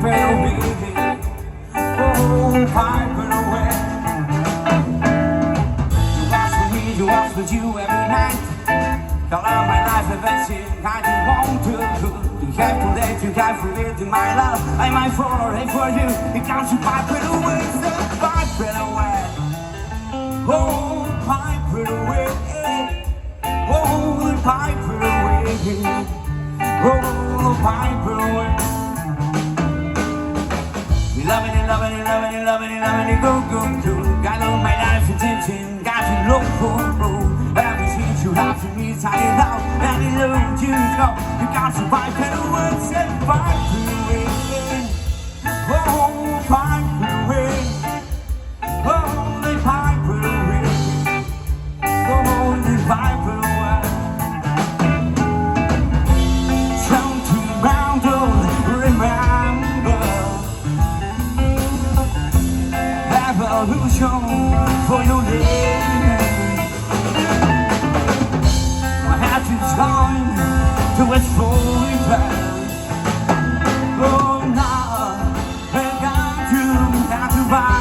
viper away. Oh, viper away. You watch for me, you watch for you every night. Color my life advancing, I don't want to. You have to let you have for it in my love. I'm my for you. It comes to viper away, so viper away. Oh, viper away. Oh, viper away. Oh, viper away. Loving it, loving it, loving it, loving it, loving it, go, go, go. Got all my life attention, got you low, everything you have to me, tie it out, and it low you go. You got to fight better words and fight away. Oh, fight away. Oh, they fight away. Oh, they fight away. Something round, remember. Revolution for your name. My heart is going to its fully past. Oh, now I got to have to buy.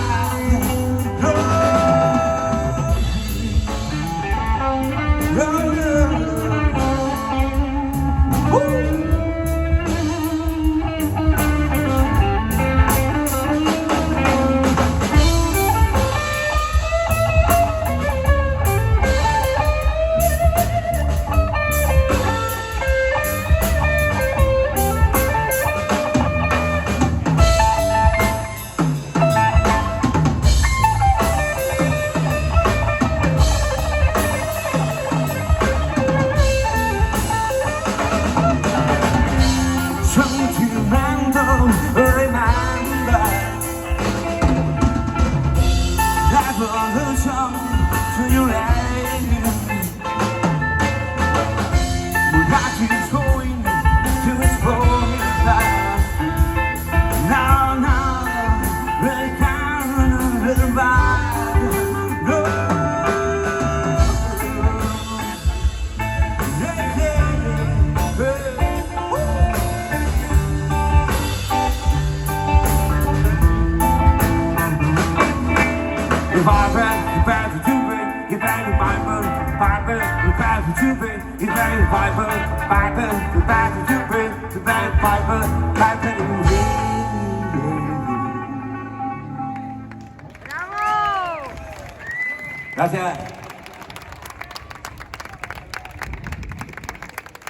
Gracias.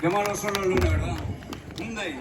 Qué malo son los lunes, ¿verdad? ¿Dónde?